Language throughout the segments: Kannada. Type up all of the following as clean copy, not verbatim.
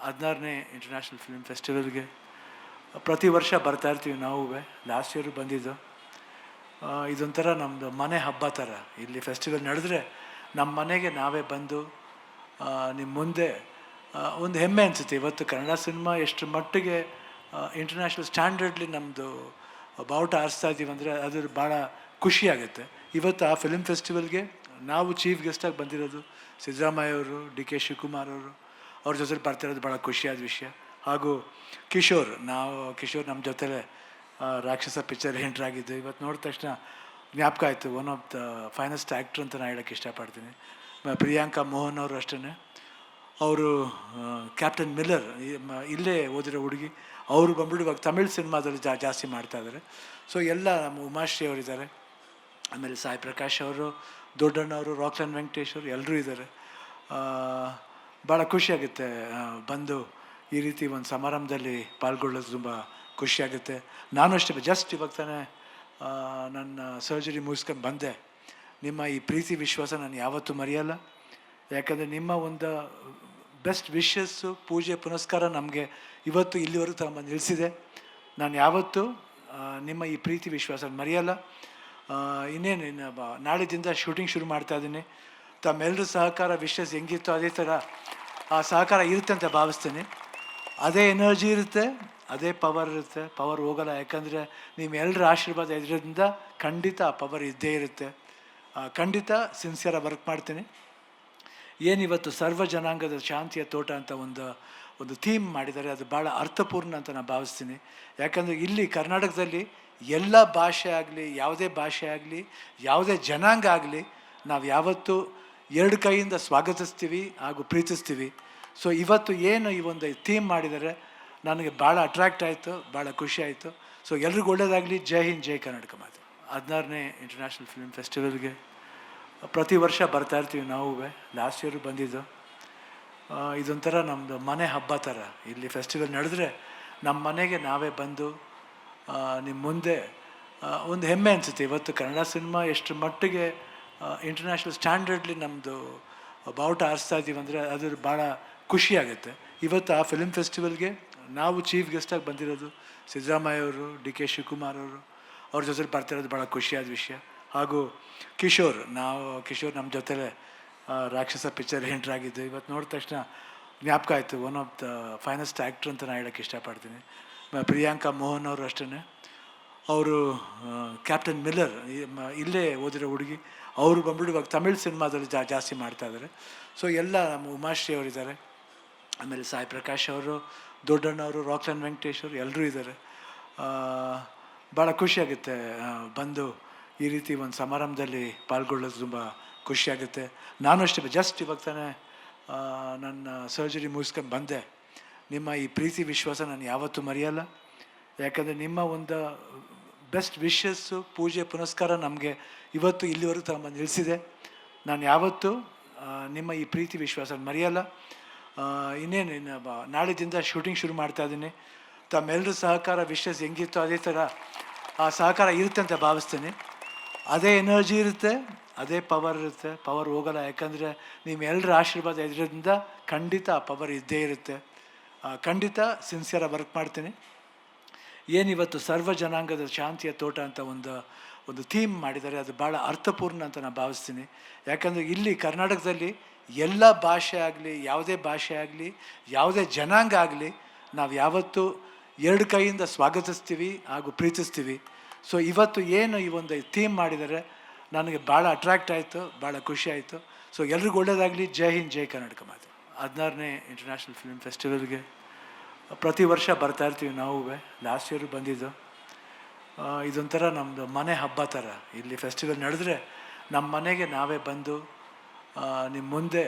16ನೇ ಇಂಟರ್ನ್ಯಾಷನಲ್ ಫಿಲ್ಮ್ ಫೆಸ್ಟಿವಲ್ಗೆ ಪ್ರತಿ ವರ್ಷ ಬರ್ತಾ ಇರ್ತೀವಿ ನಾವು. ಲಾಸ್ಟ್ ಇಯರು ಬಂದಿದ್ದು. ಇದೊಂಥರ ನಮ್ಮದು ಮನೆ ಹಬ್ಬ ಥರ. ಇಲ್ಲಿ ಫೆಸ್ಟಿವಲ್ ನಡೆದ್ರೆ ನಮ್ಮ ಮನೆಗೆ ನಾವೇ ಬಂದು ನಿಮ್ಮ ಮುಂದೆ ಒಂದು ಹೆಮ್ಮೆ ಅನಿಸುತ್ತೆ. ಇವತ್ತು ಕನ್ನಡ ಸಿನಿಮಾ ಎಷ್ಟು ಮಟ್ಟಿಗೆ ಇಂಟರ್ನ್ಯಾಷನಲ್ ಸ್ಟ್ಯಾಂಡರ್ಡ್ಲಿ ನಮ್ಮದು ಬಾವುಟ ಆರಿಸ್ತಾ ಇದ್ದೀವಿ ಅಂದರೆ ಅದು ಭಾಳ ಖುಷಿಯಾಗುತ್ತೆ. ಇವತ್ತು ಆ ಫಿಲ್ಮ್ ಫೆಸ್ಟಿವಲ್ಗೆ ನಾವು ಚೀಫ್ ಗೆಸ್ಟಾಗಿ ಬಂದಿರೋದು ಸಿದ್ದರಾಮಯ್ಯ ಅವರು, ಡಿ ಕೆ ಶಿವಕುಮಾರ್ ಅವರು, ಅವ್ರ ಜೊತೆಲಿ ಬರ್ತಿರೋದು ಭಾಳ ಖುಷಿಯಾದ ವಿಷಯ. ಹಾಗೂ ಕಿಶೋರ್ ನಮ್ಮ ಜೊತೆಲೇ ರಾಕ್ಷಸ ಪಿಕ್ಚರ್ ಎಂಟ್ರಾಗಿದ್ದು. ಇವತ್ತು ನೋಡಿದ ತಕ್ಷಣ ಜ್ಞಾಪಕ ಆಯಿತು, one of the finest actor ಅಂತ ನಾನು ಹೇಳೋಕ್ಕೆ ಇಷ್ಟಪಡ್ತೀನಿ. ಪ್ರಿಯಾಂಕಾ ಮೋಹನ್ ಅವರು ಅಷ್ಟೇ, ಅವರು ಕ್ಯಾಪ್ಟನ್ ಮಿಲ್ಲರ್ ಇಲ್ಲೇ ಓದಿರೋ ಹುಡುಗಿ. ಅವರು ಬಂದ್ಬಿಟ್ಟು ಇವಾಗ ತಮಿಳ್ ಸಿನಿಮಾದಲ್ಲಿ ಜಾಸ್ತಿ ಮಾಡ್ತಾಯಿದ್ದಾರೆ. ಸೊ ಎಲ್ಲ ನಮ್ಮ ಉಮಾಶ್ರೀ ಅವರಿದ್ದಾರೆ, ಆಮೇಲೆ ಸಾಯಿ ಪ್ರಕಾಶ್ ಅವರು, ದೊಡ್ಡಣ್ಣವರು, ರಾಕ್ಲೈನ್ ವೆಂಕಟೇಶ್ ಅವರು ಎಲ್ಲರೂ ಇದ್ದಾರೆ. ಭಾಳ ಖುಷಿಯಾಗುತ್ತೆ ಬಂದು ಈ ರೀತಿ ಒಂದು ಸಮಾರಂಭದಲ್ಲಿ ಪಾಲ್ಗೊಳ್ಳೋದು ತುಂಬ ಖುಷಿಯಾಗುತ್ತೆ. ನಾನು ಅಷ್ಟೇ ಜಸ್ಟ್ ಇವಾಗ ತಾನೇ ನನ್ನ ಸರ್ಜರಿ ಮುಗಿಸ್ಕೊಂಡು ಬಂದೆ. ನಿಮ್ಮ ಈ ಪ್ರೀತಿ ವಿಶ್ವಾಸ ನಾನು ಯಾವತ್ತೂ ಮರೆಯಲ್ಲ. ಯಾಕಂದರೆ ನಿಮ್ಮ ಒಂದು ಬೆಸ್ಟ್ ವಿಶಸ್ಸು, ಪೂಜೆ ಪುನಸ್ಕಾರ ನಮಗೆ ಇವತ್ತು ಇಲ್ಲಿವರೆಗೂ ತಗೊಂಬಂದು ನಿಲ್ಲಿಸಿದೆ. ನಾನು ಯಾವತ್ತೂ ನಿಮ್ಮ ಈ ಪ್ರೀತಿ ವಿಶ್ವಾಸ ಮರೆಯಲ್ಲ. ಇನ್ನೇನು ನಾಳಿದಿಂದ ಶೂಟಿಂಗ್ ಶುರು ಮಾಡ್ತಾಯಿದ್ದೀನಿ. ತಮ್ಮೆಲ್ಲರೂ ಸಹಕಾರ ವಿಶ್ವಾಸ ಹೆಂಗಿತ್ತು ಅದೇ ಥರ ಆ ಸಹಕಾರ ಇರುತ್ತೆ ಅಂತ ಭಾವಿಸ್ತೀನಿ. ಅದೇ ಎನರ್ಜಿ ಇರುತ್ತೆ, ಅದೇ ಪವರ್ ಇರುತ್ತೆ. ಪವರ್ ಹೋಗಲ್ಲ, ಯಾಕಂದರೆ ನಿಮ್ಮೆಲ್ಲರ ಆಶೀರ್ವಾದ ಇದರಿಂದ ಖಂಡಿತ ಆ ಪವರ್ ಇದ್ದೇ ಇರುತ್ತೆ. ಖಂಡಿತ ಸಿನ್ಸಿಯರಾಗಿ ವರ್ಕ್ ಮಾಡ್ತೀನಿ. ಏನಿವತ್ತು ಸರ್ವ ಜನಾಂಗದ ಶಾಂತಿಯ ತೋಟ ಅಂತ ಒಂದು ಥೀಮ್ ಮಾಡಿದ್ದಾರೆ, ಅದು ಭಾಳ ಅರ್ಥಪೂರ್ಣ ಅಂತ ನಾನು ಭಾವಿಸ್ತೀನಿ. ಯಾಕಂದರೆ ಇಲ್ಲಿ ಕರ್ನಾಟಕದಲ್ಲಿ ಎಲ್ಲ ಭಾಷೆ ಆಗಲಿ, ಯಾವುದೇ ಭಾಷೆ ಆಗಲಿ, ಯಾವುದೇ ಜನಾಂಗ ಆಗಲಿ, ನಾವು ಯಾವತ್ತೂ ಎರಡು ಕೈಯಿಂದ ಸ್ವಾಗತಿಸ್ತೀವಿ ಹಾಗೂ ಪ್ರೀತಿಸ್ತೀವಿ. ಸೊ ಇವತ್ತು ಏನು ಈ ಒಂದು ಥೀಮ್ ಮಾಡಿದ್ದಾರೆ ನನಗೆ ಭಾಳ ಅಟ್ರ್ಯಾಕ್ಟ್ ಆಯಿತು, ಭಾಳ ಖುಷಿ ಆಯಿತು. ಸೊ ಎಲ್ರಿಗೂ ಒಳ್ಳೆಯದಾಗಲಿ. ಜೈ ಹಿಂದ್, ಜೈ ಕರ್ನಾಟಕ ಮಾತು. 16ನೇ ಇಂಟರ್ನ್ಯಾಷನಲ್ ಫಿಲ್ಮ್ ಫೆಸ್ಟಿವಲ್ಗೆ ಪ್ರತಿ ವರ್ಷ ಬರ್ತಾ ಇರ್ತೀವಿ ನಾವು. ಲಾಸ್ಟ್ ಇಯರು ಬಂದಿದ್ದು. ಇದೊಂಥರ ನಮ್ಮದು ಮನೆ ಹಬ್ಬ ಥರ. ಇಲ್ಲಿ ಫೆಸ್ಟಿವಲ್ ನಡೆದ್ರೆ ನಮ್ಮ ಮನೆಗೆ ನಾವೇ ಬಂದು ನಿಮ್ಮ ಮುಂದೆ ಒಂದು ಹೆಮ್ಮೆ ಅನಿಸುತ್ತೆ. ಇವತ್ತು ಕನ್ನಡ ಸಿನಿಮಾ ಎಷ್ಟು ಮಟ್ಟಿಗೆ ಇಂಟರ್ನ್ಯಾಷನಲ್ ಸ್ಟ್ಯಾಂಡರ್ಡ್ಲಿ ನಮ್ಮದು ಬಾವುಟ ಆರಿಸ್ತಾ ಇದ್ದೀವಿ ಅಂದರೆ ಅದು ಭಾಳ ಖುಷಿಯಾಗುತ್ತೆ. ಇವತ್ತು ಆ ಫಿಲ್ಮ್ ಫೆಸ್ಟಿವಲ್ಗೆ ನಾವು ಚೀಫ್ ಗೆಸ್ಟಾಗಿ ಬಂದಿರೋದು ಸಿದ್ದರಾಮಯ್ಯ ಅವರು, ಡಿ ಕೆ ಶಿವಕುಮಾರ್ ಅವರು, ಅವ್ರ ಜೊತೆಲಿ ಬರ್ತಿರೋದು ಭಾಳ ಖುಷಿಯಾದ ವಿಷಯ. ಹಾಗೂ ಕಿಶೋರ್ ನಮ್ಮ ಜೊತೆಲೇ ರಾಕ್ಷಸ ಪಿಕ್ಚರ್ ಎಂಟ್ರಾಗಿದ್ದು. ಇವತ್ತು ನೋಡಿದ ತಕ್ಷಣ ಜ್ಞಾಪಕ ಆಯಿತು, one of the finest actor ಅಂತ ನಾನು ಹೇಳೋಕ್ಕೆ ಇಷ್ಟಪಡ್ತೀನಿ. ಪ್ರಿಯಾಂಕಾ ಮೋಹನ್ ಅವರು ಅಷ್ಟೇ, ಅವರು ಕ್ಯಾಪ್ಟನ್ ಮಿಲ್ಲರ್ ಇಲ್ಲೇ ಓದಿರೋ ಹುಡುಗಿ. ಅವರು ಬಂದ್ಬಿಟ್ಟು ಇವಾಗ ತಮಿಳ್ ಸಿನಿಮಾದಲ್ಲಿ ಜಾಸ್ತಿ ಮಾಡ್ತಾಯಿದ್ದಾರೆ. ಸೊ ಎಲ್ಲ ನಮ್ಮ ಉಮಾಶ್ರೀ ಅವರಿದ್ದಾರೆ, ಆಮೇಲೆ ಸಾಯಿ ಪ್ರಕಾಶ್ ಅವರು, ದೊಡ್ಡಣ್ಣವರು, ರಾಕ್ಲೈನ್ ವೆಂಕಟೇಶ್ ಅವರು ಎಲ್ಲರೂ ಇದ್ದಾರೆ. ಭಾಳ ಖುಷಿಯಾಗುತ್ತೆ ಬಂದು ಈ ರೀತಿ ಒಂದು ಸಮಾರಂಭದಲ್ಲಿ ಪಾಲ್ಗೊಳ್ಳೋದು ತುಂಬ ಖುಷಿಯಾಗುತ್ತೆ. ನಾನು ಅಷ್ಟೇ ಜಸ್ಟ್ ಇವಾಗ ತಾನೇ ನನ್ನ ಸರ್ಜರಿ ಮುಗಿಸ್ಕೊಂಡು ಬಂದೆ. ನಿಮ್ಮ ಈ ಪ್ರೀತಿ ವಿಶ್ವಾಸ ನಾನು ಯಾವತ್ತೂ ಮರೆಯಲ್ಲ. ಯಾಕಂದರೆ ನಿಮ್ಮ ಒಂದು ಬೆಸ್ಟ್ ವಿಶಸ್ಸು, ಪೂಜೆ ಪುನಸ್ಕಾರ ನಮಗೆ ಇವತ್ತು ಇಲ್ಲಿವರೆಗೂ ತಗೊಂಬಂದು ನಿಲ್ಲಿಸಿದೆ. ನಾನು ಯಾವತ್ತೂ ನಿಮ್ಮ ಈ ಪ್ರೀತಿ ವಿಶ್ವಾಸ ಮರೆಯಲ್ಲ. ಇನ್ನೇನು ನಾಳಿದಿಂದ ಶೂಟಿಂಗ್ ಶುರು ಮಾಡ್ತಾಯಿದ್ದೀನಿ. ತಮ್ಮೆಲ್ಲರೂ ಸಹಕಾರ ವಿಶ್ವಾಸ ಹೆಂಗಿತ್ತು ಅದೇ ಥರ ಆ ಸಹಕಾರ ಇರುತ್ತೆ ಅಂತ ಭಾವಿಸ್ತೀನಿ. ಅದೇ ಎನರ್ಜಿ ಇರುತ್ತೆ, ಅದೇ ಪವರ್ ಇರುತ್ತೆ. ಪವರ್ ಹೋಗಲ್ಲ, ಯಾಕಂದರೆ ನಿಮ್ಮೆಲ್ಲರ ಆಶೀರ್ವಾದ ಇದರಿಂದ ಖಂಡಿತ ಆ ಪವರ್ ಇದ್ದೇ ಇರುತ್ತೆ. ಖಂಡಿತ ಸಿನ್ಸಿಯರಾಗಿ ವರ್ಕ್ ಮಾಡ್ತೀನಿ. ಏನಿವತ್ತು ಸರ್ವ ಜನಾಂಗದ ಶಾಂತಿಯ ತೋಟ ಅಂತ ಒಂದು ಥೀಮ್ ಮಾಡಿದ್ದಾರೆ, ಅದು ಭಾಳ ಅರ್ಥಪೂರ್ಣ ಅಂತ ನಾನು ಭಾವಿಸ್ತೀನಿ. ಯಾಕಂದರೆ ಇಲ್ಲಿ ಕರ್ನಾಟಕದಲ್ಲಿ ಎಲ್ಲ ಭಾಷೆ ಆಗಲಿ, ಯಾವುದೇ ಭಾಷೆ ಆಗಲಿ, ಯಾವುದೇ ಜನಾಂಗ ಆಗಲಿ, ನಾವು ಯಾವತ್ತೂ ಎರಡು ಕೈಯಿಂದ ಸ್ವಾಗತಿಸ್ತೀವಿ ಹಾಗೂ ಪ್ರೀತಿಸ್ತೀವಿ. ಸೊ ಇವತ್ತು ಏನು ಈ ಒಂದು ಥೀಮ್ ಮಾಡಿದ್ದಾರೆ ನನಗೆ ಭಾಳ ಅಟ್ರ್ಯಾಕ್ಟ್ ಆಯಿತು, ಭಾಳ ಖುಷಿ ಆಯಿತು. ಸೊ ಎಲ್ರಿಗೂ ಒಳ್ಳೆಯದಾಗಲಿ. ಜೈ ಹಿಂದ್, ಜೈ ಕರ್ನಾಟಕ ಮಾತು. 16ನೇ ಇಂಟರ್ನ್ಯಾಷನಲ್ ಫಿಲ್ಮ್ ಫೆಸ್ಟಿವಲ್ಗೆ ಪ್ರತಿ ವರ್ಷ ಬರ್ತಾ ಇರ್ತೀವಿ ನಾವು. ಲಾಸ್ಟ್ ಇಯರು ಬಂದಿದ್ದು. ಇದೊಂಥರ ನಮ್ಮದು ಮನೆ ಹಬ್ಬ ಥರ. ಇಲ್ಲಿ ಫೆಸ್ಟಿವಲ್ ನಡೆದ್ರೆ ನಮ್ಮ ಮನೆಗೆ ನಾವೇ ಬಂದು ನಿಮ್ಮ ಮುಂದೆ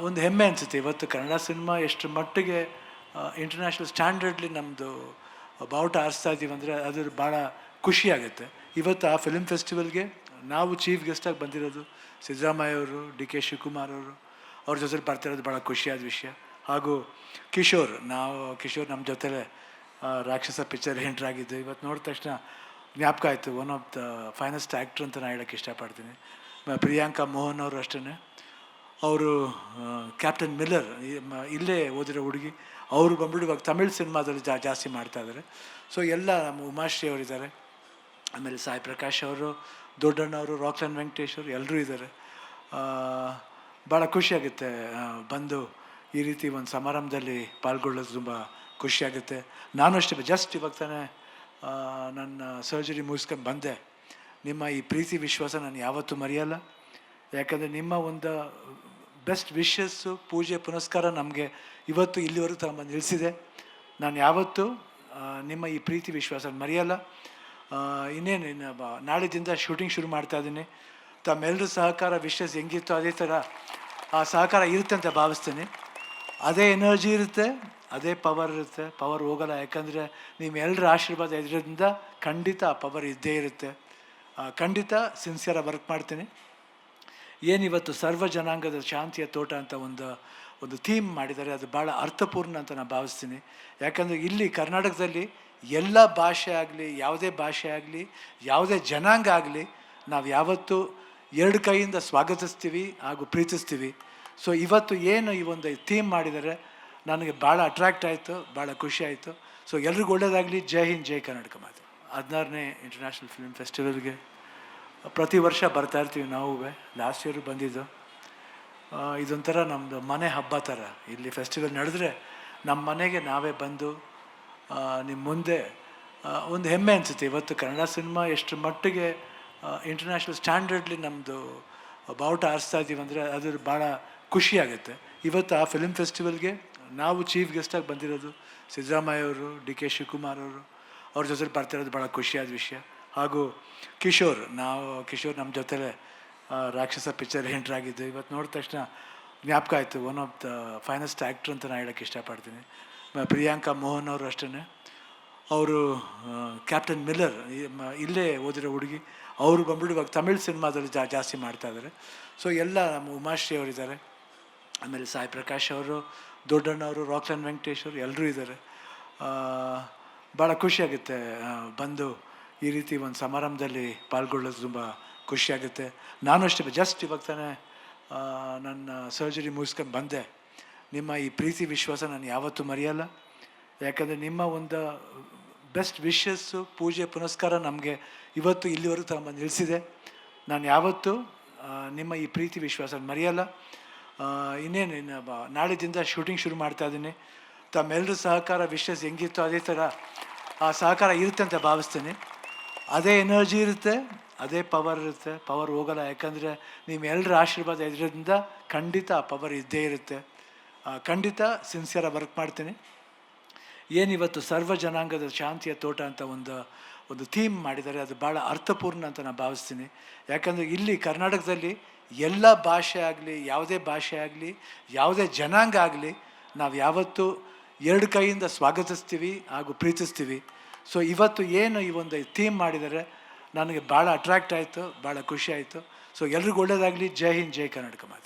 ಒಂದು ಹೆಮ್ಮೆ ಅನಿಸುತ್ತೆ. ಇವತ್ತು ಕನ್ನಡ ಸಿನಿಮಾ ಎಷ್ಟು ಮಟ್ಟಿಗೆ ಇಂಟರ್ನ್ಯಾಷನಲ್ ಸ್ಟ್ಯಾಂಡರ್ಡ್ಲಿ ನಮ್ಮದು ಬಾವುಟ ಆರಿಸ್ತಾ ಇದ್ದೀವಿ ಅಂದರೆ ಅದು ಭಾಳ ಖುಷಿಯಾಗುತ್ತೆ. ಇವತ್ತು ಆ ಫಿಲ್ಮ್ ಫೆಸ್ಟಿವಲ್ಗೆ ನಾವು ಚೀಫ್ ಗೆಸ್ಟಾಗಿ ಬಂದಿರೋದು ಸಿದ್ದರಾಮಯ್ಯ ಅವರು, ಡಿ ಕೆ ಶಿವಕುಮಾರ್ ಅವರು, ಅವ್ರ ಜೊತೆಲಿ ಬರ್ತಿರೋದು ಭಾಳ ಖುಷಿಯಾದ ವಿಷಯ. ಹಾಗೂ ಕಿಶೋರ್ ನಮ್ಮ ಜೊತೆಲೇ ರಾಕ್ಷಸ ಪಿಕ್ಚರ್ ಎಂಟ್ರಾಗಿದ್ದು. ಇವತ್ತು ನೋಡಿದ ತಕ್ಷಣ ಜ್ಞಾಪಕ ಆಯಿತು, one of the finest actor ಅಂತ ನಾನು ಹೇಳೋಕ್ಕೆ ಇಷ್ಟಪಡ್ತೀನಿ. ಪ್ರಿಯಾಂಕಾ ಮೋಹನ್ ಅವರು ಅಷ್ಟೇ, ಅವರು ಕ್ಯಾಪ್ಟನ್ ಮಿಲ್ಲರ್ ಇಲ್ಲೇ ಓದಿರೋ ಹುಡುಗಿ. ಅವರು ಬಂದ್ಬಿಟ್ಟು ಇವಾಗ ತಮಿಳ್ ಸಿನಿಮಾದಲ್ಲಿ ಜಾಸ್ತಿ ಮಾಡ್ತಾಯಿದ್ದಾರೆ. ಸೊ ಎಲ್ಲ ನಮ್ಮ ಉಮಾಶ್ರೀ ಅವರಿದ್ದಾರೆ, ಆಮೇಲೆ ಸಾಯಿ ಪ್ರಕಾಶ್ ಅವರು, ದೊಡ್ಡಣ್ಣವರು, ರಾಕ್ಲೈನ್ ವೆಂಕಟೇಶ್ ಅವರು ಎಲ್ಲರೂ ಇದ್ದಾರೆ. ಭಾಳ ಖುಷಿಯಾಗುತ್ತೆ ಬಂದು ಈ ರೀತಿ ಒಂದು ಸಮಾರಂಭದಲ್ಲಿ ಪಾಲ್ಗೊಳ್ಳೋದು ತುಂಬ ಖುಷಿಯಾಗುತ್ತೆ. ನಾನು ಅಷ್ಟೇ ಜಸ್ಟ್ ಇವಾಗ ತಾನೇ ನನ್ನ ಸರ್ಜರಿ ಮುಗಿಸ್ಕೊಂಡು ಬಂದೆ. ನಿಮ್ಮ ಈ ಪ್ರೀತಿ ವಿಶ್ವಾಸ ನಾನು ಯಾವತ್ತೂ ಮರೆಯಲ್ಲ. ಯಾಕಂದರೆ ನಿಮ್ಮ ಒಂದು ಬೆಸ್ಟ್ ವಿಶಸ್ಸು, ಪೂಜೆ ಪುನಸ್ಕಾರ ನಮಗೆ ಇವತ್ತು ಇಲ್ಲಿವರೆಗೂ ತಗೊಂಬಂದು ನಿಲ್ಲಿಸಿದೆ. ನಾನು ಯಾವತ್ತೂ ನಿಮ್ಮ ಈ ಪ್ರೀತಿ ವಿಶ್ವಾಸ ಮರೆಯಲ್ಲ. ಇನ್ನೇನು ನಾಳಿದಿಂದ ಶೂಟಿಂಗ್ ಶುರು ಮಾಡ್ತಾಯಿದ್ದೀನಿ. ತಮ್ಮೆಲ್ಲರ ಸಹಕಾರ ವಿಶ್ವಾಸ ಹೆಂಗಿತ್ತು ಅದೇ ಥರ ಆ ಸಹಕಾರ ಇರುತ್ತೆ ಅಂತ ಭಾವಿಸ್ತೀನಿ. ಅದೇ ಎನರ್ಜಿ ಇರುತ್ತೆ, ಅದೇ ಪವರ್ ಇರುತ್ತೆ. ಪವರ್ ಹೋಗಲ್ಲ, ಯಾಕಂದರೆ ನಿಮ್ಮೆಲ್ಲರ ಆಶೀರ್ವಾದ ಇದರಿಂದ ಖಂಡಿತ ಆ ಪವರ್ ಇದ್ದೇ ಇರುತ್ತೆ. ಖಂಡಿತ ಸಿನ್ಸಿಯರಾಗಿ ವರ್ಕ್ ಮಾಡ್ತೀನಿ. ಏನಿವತ್ತು ಸರ್ವ ಜನಾಂಗದ ಶಾಂತಿಯ ತೋಟ ಅಂತ ಒಂದು ಥೀಮ್ ಮಾಡಿದ್ದಾರೆ, ಅದು ಭಾಳ ಅರ್ಥಪೂರ್ಣ ಅಂತ ನಾನು ಭಾವಿಸ್ತೀನಿ. ಯಾಕಂದರೆ ಇಲ್ಲಿ ಕರ್ನಾಟಕದಲ್ಲಿ ಎಲ್ಲ ಭಾಷೆ ಆಗಲಿ, ಯಾವುದೇ ಭಾಷೆ ಆಗಲಿ, ಯಾವುದೇ ಜನಾಂಗ ಆಗಲಿ, ನಾವು ಯಾವತ್ತೂ ಎರಡು ಕೈಯಿಂದ ಸ್ವಾಗತಿಸ್ತೀವಿ ಹಾಗೂ ಪ್ರೀತಿಸ್ತೀವಿ. ಸೊ ಇವತ್ತು ಏನು ಈ ಒಂದು ಥೀಮ್ ಮಾಡಿದ್ದಾರೆ ನನಗೆ ಭಾಳ ಅಟ್ರ್ಯಾಕ್ಟ್ ಆಯಿತು, ಭಾಳ ಖುಷಿ ಆಯಿತು. ಸೊ ಎಲ್ರಿಗೂ ಒಳ್ಳೆಯದಾಗಲಿ. ಜೈ ಹಿಂದ್, ಜೈ ಕರ್ನಾಟಕ ಮಾತು. 16ನೇ ಇಂಟರ್ನ್ಯಾಷನಲ್ ಫಿಲ್ಮ್ ಫೆಸ್ಟಿವಲ್ಗೆ ಪ್ರತಿ ವರ್ಷ ಬರ್ತಾಯಿರ್ತೀವಿ ನಾವು. ಲಾಸ್ಟ್ ಇಯರು ಬಂದಿದ್ದು. ಇದೊಂಥರ ನಮ್ಮದು ಮನೆ ಹಬ್ಬ ಥರ. ಇಲ್ಲಿ ಫೆಸ್ಟಿವಲ್ ನಡೆದ್ರೆ ನಮ್ಮ ಮನೆಗೆ ನಾವೇ ಬಂದು ನಿಮ್ಮ ಮುಂದೆ ಒಂದು ಹೆಮ್ಮೆ ಅನಿಸುತ್ತೆ. ಇವತ್ತು ಕನ್ನಡ ಸಿನಿಮಾ ಎಷ್ಟು ಮಟ್ಟಿಗೆ ಇಂಟರ್ನ್ಯಾಷನಲ್ ಸ್ಟ್ಯಾಂಡರ್ಡ್ಲಿ ನಮ್ಮದು ಬಾವುಟ ಆರಿಸ್ತಾ ಇದ್ದೀವಿ ಅಂದರೆ ಅದು ಭಾಳ ಖುಷಿಯಾಗುತ್ತೆ. ಇವತ್ತು ಆ ಫಿಲ್ಮ್ ಫೆಸ್ಟಿವಲ್ಗೆ ನಾವು ಚೀಫ್ ಗೆಸ್ಟಾಗಿ ಬಂದಿರೋದು ಸಿದ್ದರಾಮಯ್ಯ ಅವರು, ಡಿ ಕೆ ಶಿವಕುಮಾರ್ ಅವರು, ಅವ್ರ ಜೊತೆಲಿ ಬರ್ತಿರೋದು ಭಾಳ ಖುಷಿಯಾದ ವಿಷಯ. ಹಾಗೂ ಕಿಶೋರ್ ನಮ್ಮ ಜೊತೆಲೇ ರಾಕ್ಷಸ ಪಿಕ್ಚರ್ ಎಂಟ್ರಾಗಿದ್ದು. ಇವತ್ತು ನೋಡಿದ ತಕ್ಷಣ ಜ್ಞಾಪಕ ಆಯಿತು, one of the finest actor ಅಂತ ನಾನು ಹೇಳೋಕ್ಕೆ ಇಷ್ಟಪಡ್ತೀನಿ. ಪ್ರಿಯಾಂಕಾ ಮೋಹನ್ ಅವರು ಅಷ್ಟೇ, ಅವರು ಕ್ಯಾಪ್ಟನ್ ಮಿಲ್ಲರ್ ಇಲ್ಲೇ ಓದಿರೋ ಹುಡುಗಿ. ಅವರು ಬಂದ್ಬಿಟ್ಟು ಇವಾಗ ತಮಿಳ್ ಸಿನಿಮಾದಲ್ಲಿ ಜಾಸ್ತಿ ಮಾಡ್ತಾಯಿದ್ದಾರೆ. ಸೊ ಎಲ್ಲ ನಮ್ಮ ಉಮಾಶ್ರೀ ಅವರಿದ್ದಾರೆ, ಆಮೇಲೆ ಸಾಯಿ ಪ್ರಕಾಶ್ ಅವರು, ದೊಡ್ಡಣ್ಣವರು, ರಾಕ್ಲೈನ್ ವೆಂಕಟೇಶ್ ಅವರು ಎಲ್ಲರೂ ಇದ್ದಾರೆ. ಭಾಳ ಖುಷಿಯಾಗುತ್ತೆ ಬಂದು ಈ ರೀತಿ ಒಂದು ಸಮಾರಂಭದಲ್ಲಿ ಪಾಲ್ಗೊಳ್ಳೋದು ತುಂಬ ಖುಷಿಯಾಗುತ್ತೆ. ನಾನು ಅಷ್ಟೇ ಜಸ್ಟ್ ಇವಾಗ ತಾನೇ ನನ್ನ ಸರ್ಜರಿ ಮುಗಿಸ್ಕೊಂಡು ಬಂದೆ. ನಿಮ್ಮ ಈ ಪ್ರೀತಿ ವಿಶ್ವಾಸ ನಾನು ಯಾವತ್ತೂ ಮರೆಯಲ್ಲ. ಯಾಕಂದರೆ ನಿಮ್ಮ ಒಂದು ಬೆಸ್ಟ್ ವಿಶಸ್ಸು, ಪೂಜೆ ಪುನಸ್ಕಾರ ನಮಗೆ ಇವತ್ತು ಇಲ್ಲಿವರೆಗೂ ತಗೊಂಬಂದು ನಿಲ್ಲಿಸಿದೆ. ನಾನು ಯಾವತ್ತೂ ನಿಮ್ಮ ಈ ಪ್ರೀತಿ ವಿಶ್ವಾಸ ಮರೆಯಲ್ಲ. ಇನ್ನೇನು ನಾಳಿದಿಂದ ಶೂಟಿಂಗ್ ಶುರು ಮಾಡ್ತಾಯಿದ್ದೀನಿ. ತಮ್ಮೆಲ್ಲರ ಸಹಕಾರ ವಿಶ್ವಾಸ ಹೆಂಗಿತ್ತು ಅದೇ ಥರ ಆ ಸಹಕಾರ ಇರುತ್ತೆ ಅಂತ ಭಾವಿಸ್ತೀನಿ. ಅದೇ ಎನರ್ಜಿ ಇರುತ್ತೆ, ಅದೇ ಪವರ್ ಇರುತ್ತೆ. ಪವರ್ ಹೋಗಲ್ಲ, ಯಾಕಂದರೆ ನಿಮ್ಮೆಲ್ಲರ ಆಶೀರ್ವಾದ ಇದರಿಂದ ಖಂಡಿತ ಆ ಪವರ್ ಇದ್ದೇ ಇರುತ್ತೆ. ಖಂಡಿತ ಸಿನ್ಸಿಯರಾಗಿ ವರ್ಕ್ ಮಾಡ್ತೀನಿ. ಏನಿವತ್ತು ಸರ್ವ ಜನಾಂಗದ ಶಾಂತಿಯ ತೋಟ ಅಂತ ಒಂದು ಥೀಮ್ ಮಾಡಿದ್ದಾರೆ, ಅದು ಭಾಳ ಅರ್ಥಪೂರ್ಣ ಅಂತ ನಾನು ಭಾವಿಸ್ತೀನಿ. ಯಾಕಂದರೆ ಇಲ್ಲಿ ಕರ್ನಾಟಕದಲ್ಲಿ ಎಲ್ಲ ಭಾಷೆ ಆಗಲಿ, ಯಾವುದೇ ಭಾಷೆ ಆಗಲಿ, ಯಾವುದೇ ಜನಾಂಗ ಆಗಲಿ, ನಾವು ಯಾವತ್ತೂ ಎರಡು ಕೈಯಿಂದ ಸ್ವಾಗತಿಸ್ತೀವಿ ಹಾಗೂ ಪ್ರೀತಿಸ್ತೀವಿ. ಸೊ ಇವತ್ತು ಏನು ಈ ಒಂದು ಥೀಮ್ ಮಾಡಿದ್ದಾರೆ ನನಗೆ ಭಾಳ ಅಟ್ರ್ಯಾಕ್ಟ್ ಆಯಿತು, ಭಾಳ ಖುಷಿ ಆಯಿತು. ಸೊ ಎಲ್ರಿಗೂ ಒಳ್ಳೆಯದಾಗಲಿ. ಜೈ ಹಿಂದ್, ಜೈ ಕರ್ನಾಟಕ ಮಾತು.